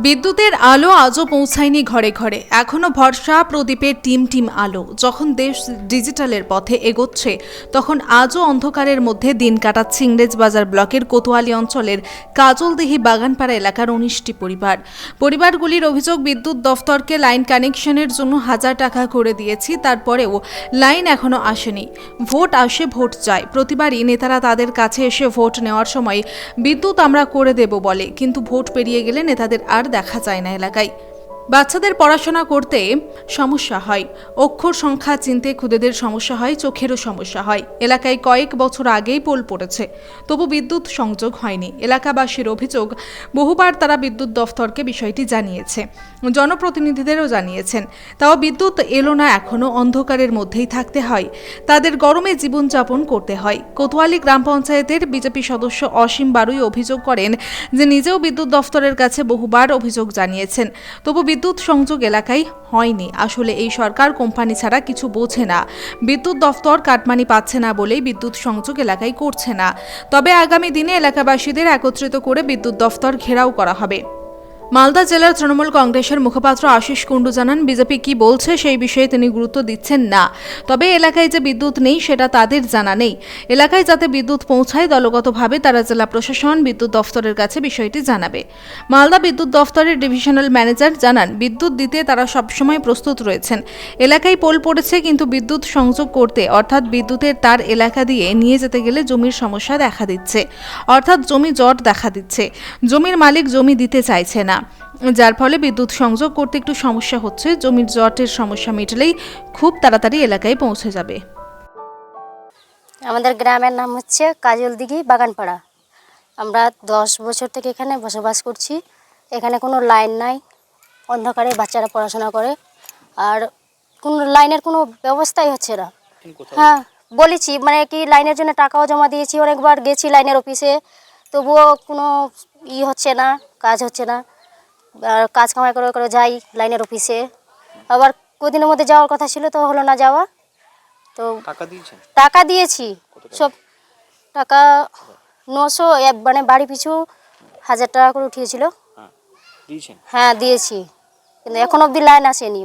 বিদ্যুতের আলো আজও পৌঁছায়নি ঘরে ঘরে। এখনো ভরসা প্রদীপের টিম টিম আলো। যখন দেশ ডিজিটালের পথে এগোচ্ছে, তখন আজও অন্ধকারের মধ্যে দিন কাটাচ্ছে ইংরেজবাজার ব্লকের কোতোয়ালি অঞ্চলের কাজলদিঘি বাগানপাড়া এলাকার 19টি পরিবারগুলির অভিযোগ, বিদ্যুৎ দফতরকে লাইন কানেকশনের জন্য 1000 টাকা করে দিয়েছি, তারপরেও লাইন এখনো আসেনি। ভোট আসে, ভোট যায়। প্রতিবারই নেতারা তাদের কাছে এসে ভোট নেওয়ার সময় বিদ্যুৎ আমরা করে দেব বলে, কিন্তু ভোট পেরিয়ে গেলে নেতাদের আর দেখা যায় না এলাকায়। বাচ্চাদের পড়াশোনা করতে সমস্যা হয়, অক্ষর সংখ্যা চিনতে খুদেদের সমস্যা হয়, চোখেরও সমস্যা হয়। এলাকায় কয়েক বছর আগেই পোল পড়েছে, তবু বিদ্যুৎ সংযোগ হয়নি। এলাকাবাসীর অভিযোগ, বহুবার তারা বিদ্যুৎ দফতরকে বিষয়টি জানিয়েছে, জনপ্রতিনিধিদেরও জানিয়েছেন, তাও বিদ্যুৎ এলো না। এখনও অন্ধকারের মধ্যেই থাকতে হয়, তাদের গরমে জীবনযাপন করতে হয়। কোতোয়ালি গ্রাম পঞ্চায়েতের বিজেপি সদস্য অসীম বারুই অভিযোগ করেন যে নিজেও বিদ্যুৎ দফতরের কাছে বহুবার অভিযোগ জানিয়েছেন, তবু বিদ্যুৎ সংযোগ এলাকায় হয়নি। আসলে এই সরকার কোম্পানি ছাড়া কিছু বোঝে না। বিদ্যুৎ দফতর কাটমানি পাচ্ছে না বলেই বিদ্যুৎ সংযোগ এলাকায় করছে না। তবে আগামী দিনে এলাকাবাসীদের একত্রিত করে বিদ্যুৎ দফতর ঘেরাও করা হবে। মালদা জেলার তৃণমূল কংগ্রেসের মুখপাত্র আশিস কুণ্ডু জানান, বিজেপি কি বলছে সেই বিষয়ে তিনি গুরুত্ব দিচ্ছেন না। তবে এলাকায় যে বিদ্যুৎ নেই সেটা তাদের জানা নেই। এলাকায় যাতে বিদ্যুৎ পৌঁছায়, দলগতভাবে তারা জেলা প্রশাসন, বিদ্যুৎ দফতরের কাছে বিষয়টি জানাবে। মালদা বিদ্যুৎ দফতরের ডিভিশনাল ম্যানেজার জানান, বিদ্যুৎ দিতে তারা সবসময় প্রস্তুত রয়েছেন। এলাকায় পোল পড়েছে, কিন্তু বিদ্যুৎ সংযোগ করতে, অর্থাৎ বিদ্যুতের তার এলাকা দিয়ে নিয়ে যেতে গেলে জমির সমস্যা দেখা দিচ্ছে, অর্থাৎ জমি জট দেখা দিচ্ছে। জমির মালিক জমি দিতে চাইছে না, যার ফলে বিদ্যুৎ সংযোগ করতে একটু সমস্যা হচ্ছে। জমির জটের সমস্যা মিটলেই খুব তাড়াতাড়ি এলাকায় পৌঁছে যাবে। আমাদের গ্রামের নাম হচ্ছে কাজলদিঘি বাগানপাড়া। আমরা 10 বছর থেকে এখানে বসবাস করছি। এখানে কোনো লাইন নাই, অন্ধকারে বাচ্চারা পড়াশোনা করে, আর কোনো লাইনের কোনো ব্যবস্থাই হচ্ছে না। হ্যাঁ বলেছি, মানে কি লাইনের জন্য টাকাও জমা দিয়েছি, অনেকবার গেছি লাইনের অফিসে, তবুও কোনো হচ্ছে না, কাজ হচ্ছে না। আর কাজ কামাই করে করে যাই লাইনের অফিসে, আবার কদিনের মধ্যে যাওয়ার কথা ছিল, তো হলো না যাওয়া। তো টাকা দিয়েছি, সব টাকা 900, মানে বাড়ি পিছু 1000 টাকা করে উঠিয়েছিল। হ্যাঁ দিয়েছি, কিন্তু এখন অবধি লাইন আসেনি।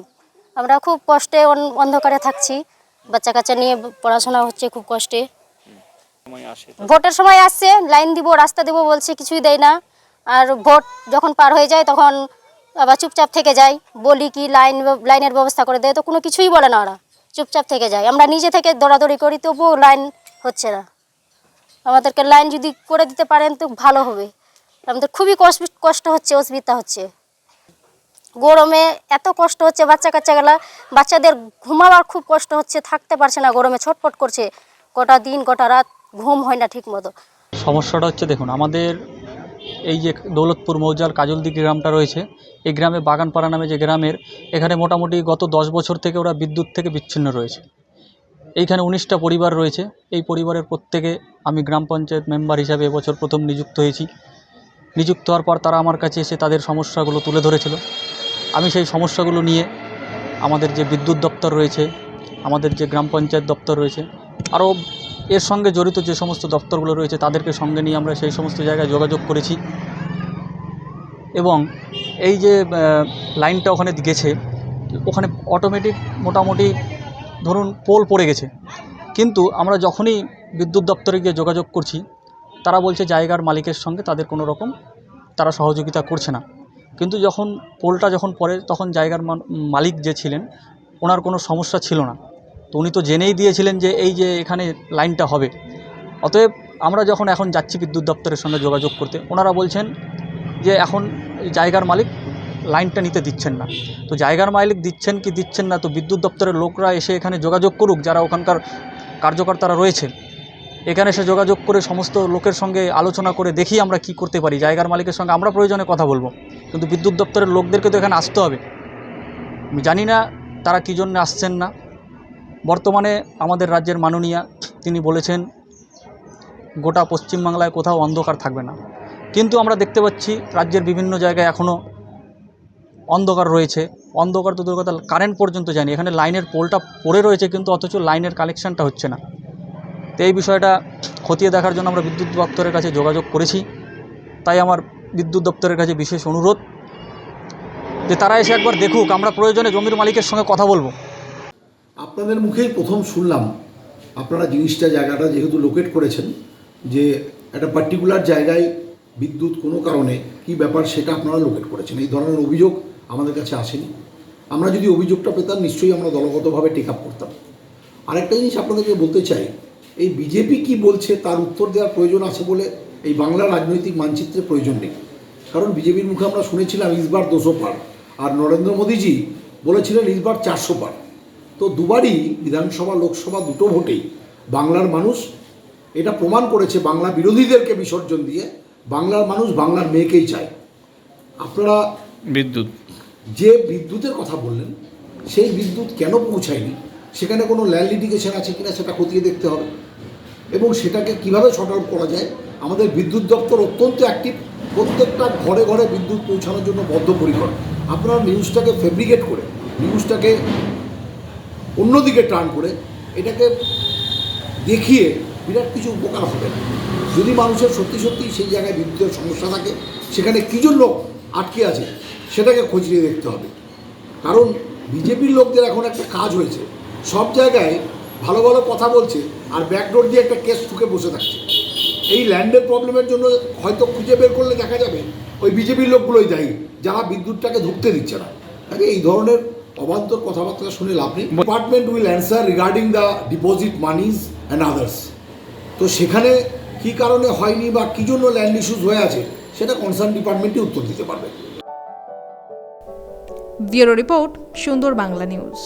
আমরা খুব কষ্টে অন্ধকারে থাকছি, বাচ্চা কাচ্চা নিয়ে পড়াশোনা হচ্ছে খুব কষ্টে। ভোটের সময় আসছে, লাইন দিব, রাস্তা দেবো বলছে, কিছুই দেয় না। আর ভোট যখন পার হয়ে যায় তখন আবার চুপচাপ থেকে যায়। বলি কি লাইনের ব্যবস্থা করে দেয়, তো কোনো কিছুই বলে না, ওরা চুপচাপ থেকে যায়। আমরা নিজে থেকে দৌড়াদৌড়ি করি, তবুও লাইন হচ্ছে না। আমাদেরকে লাইন যদি করে দিতে পারেন তো ভালো হবে। আমাদের খুবই কষ্ট হচ্ছে, অসুবিধা হচ্ছে। গরমে এত কষ্ট হচ্ছে, বাচ্চাদের ঘুমাবার খুব কষ্ট হচ্ছে, থাকতে পারছে না, গরমে ছটফট করছে, গোটা দিন গোটা রাত ঘুম হয় না ঠিক মতো। সমস্যাটা হচ্ছে, দেখুন, আমাদের এই যে দৌলতপুর মৌজার কাজলদিঘি গ্রামটা রয়েছে, এই গ্রামে বাগানপাড়া নামে যে গ্রামের, এখানে মোটামুটি গত 10 বছর থেকে ওরা বিদ্যুৎ থেকে বিচ্ছিন্ন রয়েছে। এইখানে 19টা পরিবার রয়েছে। এই পরিবারের প্রত্যেকে আমি গ্রাম পঞ্চায়েত মেম্বার হিসাবে এবছর প্রথম নিযুক্ত হয়েছি। নিযুক্ত হওয়ার পর তারা আমার কাছে এসে তাদের সমস্যাগুলো তুলে ধরেছিল। আমি সেই সমস্যাগুলো নিয়ে আমাদের যে বিদ্যুৎ দপ্তর রয়েছে, আমাদের যে গ্রাম পঞ্চায়েত দপ্তর রয়েছে, আরও এর সঙ্গে জড়িত যে সমস্ত দপ্তরগুলো রয়েছে, তাদেরকে সঙ্গে নিয়ে আমরা সেই সমস্ত জায়গায় যোগাযোগ করেছি। এবং এই যে লাইনটা ওখানে গেছে, ওখানে অটোমেটিক মোটামুটি ধরুন পোল পড়ে গেছে, কিন্তু আমরা যখনই বিদ্যুৎ দপ্তরে গিয়ে যোগাযোগ করছি, তারা বলছে জায়গার মালিকের সঙ্গে তাদের কোনো রকম তারা সহযোগিতা করছে না। কিন্তু যখন পোলটা পড়ে, তখন জায়গার মালিক যে ছিলেন, ওনার কোনো সমস্যা ছিল না, তো উনি তো জেনেই দিয়েছিলেন যে এই যে এখানে লাইনটা হবে। অতএব আমরা যখন এখন যাচ্ছি বিদ্যুৎ দপ্তরের সঙ্গে যোগাযোগ করতে, ওনারা বলছেন যে এখন জায়গার মালিক লাইনটা নিতে দিচ্ছেন না। তো জায়গার মালিক দিচ্ছেন কি দিচ্ছেন না, তো বিদ্যুৎ দপ্তরের লোকরা এসে এখানে যোগাযোগ করুক, যারা ওখানকার কার্যকর্তারা রয়েছে, এখানে এসে যোগাযোগ করে সমস্ত লোকের সঙ্গে আলোচনা করে দেখি আমরা কি করতে পারি। জায়গার মালিকের সঙ্গে আমরা প্রয়োজনে কথা বলবো, কিন্তু বিদ্যুৎ দপ্তরের লোকদেরকে তো এখানে আসতে হবে। আমি জানি না তারা কী জন্য আসছেন না। বর্তমানে আমাদের রাজ্যের মাননীয়া তিনি বলেছেন গোটা পশ্চিমবাংলায় কোথাও অন্ধকার থাকবে না, কিন্তু আমরা দেখতে পাচ্ছি রাজ্যের বিভিন্ন জায়গায় এখনও অন্ধকার রয়েছে। অন্ধকার তো দূরের কথা, কারেন্ট পর্যন্ত যায়নি। এখানে লাইনের পোলটা পড়ে রয়েছে, কিন্তু অথচ লাইনের কানেকশানটা হচ্ছে না। তো এই বিষয়টা খতিয়ে দেখার জন্য আমরা বিদ্যুৎ দপ্তরের কাছে যোগাযোগ করেছি। তাই আমার বিদ্যুৎ দপ্তরের কাছে বিশেষ অনুরোধ যে তারা এসে একবার দেখুক, আমরা প্রয়োজনে জমির মালিকের সঙ্গে কথা বলবো। আপনাদের মুখেই প্রথম শুনলাম আপনারা জায়গাটা যেহেতু লোকেট করেছেন, যে একটা পার্টিকুলার জায়গায় বিদ্যুৎ কোনো কারণে কি ব্যাপার সেটা আপনারা লোকেট করেছেন। এই ধরনের অভিযোগ আমাদের কাছে আসেনি। আমরা যদি অভিযোগটা পেতাম নিশ্চয়ই আমরা দলগতভাবে টেক আপ করতাম। আরেকটা জিনিস আপনাদেরকে বলতে চাই, এই বিজেপি কি বলছে তার উত্তর দেওয়ার প্রয়োজন আছে বলে এই বাংলার রাজনৈতিক মানচিত্রের প্রয়োজন নেই। কারণ বিজেপির মুখে আমরা শুনেছিলাম ইসবার 200 পার, আর নরেন্দ্র মোদীজি বলেছিলেন ইসবার 400 পার। তো দুবারই বিধানসভা লোকসভা দুটো ভোটেই বাংলার মানুষ এটা প্রমাণ করেছে, বাংলা বিরোধীদেরকে বিসর্জন দিয়ে বাংলার মানুষ বাংলার মেয়েকেই চায়। আপনারা যে বিদ্যুতের কথা বললেন, সেই বিদ্যুৎ কেন পৌঁছায়নি, সেখানে কোনো ল্যান্ড লিটিগেশন আছে কিনা সেটা খতিয়ে দেখতে হবে, এবং সেটাকে কিভাবে শর্ট আউট করা যায়। আমাদের বিদ্যুৎ দপ্তর অত্যন্ত অ্যাক্টিভ, প্রত্যেকটা ঘরে ঘরে বিদ্যুৎ পৌঁছানোর জন্য বদ্ধপরিকর। আপনারা নিউজটাকে ফেব্রিকেট করে, নিউজটাকে অন্যদিকে টার্ন করে এটাকে দেখিয়ে বিরাট কিছু উপকার হবে না। যদি মানুষের সত্যি সত্যি সেই জায়গায় বিদ্যুতের সমস্যা থাকে, সেখানে কী জন্য আটকে আছে সেটাকে খতিয়ে দেখতে হবে। কারণ বিজেপির লোকদের এখন একটা কাজ হয়েছে, সব জায়গায় ভালো ভালো কথা বলছে আর ব্যাকডোর দিয়ে একটা কেস ঠুকে বসে থাকছে। এই ল্যান্ডের প্রবলেমের জন্য হয়তো খুঁজে বের করলে দেখা যাবে ওই বিজেপির লোকগুলোই দায়ী, যারা বিদ্যুৎটাকে ঢুকতে দিচ্ছে না। আগে এই ধরনের অবান্তর কথাবার্তা শুনে লাভ নেই। Department will answer regarding the deposit monies and others. তো সেখানে কী কারণে হয়নি বা কী জন্য ল্যান্ড ইস্যুস হয়ে আছে সেটা কনসার্ন ডিপার্টমেন্টই উত্তর দিতে পারবে। ব্যুরো রিপোর্ট, সুন্দর বাংলা নিউজ।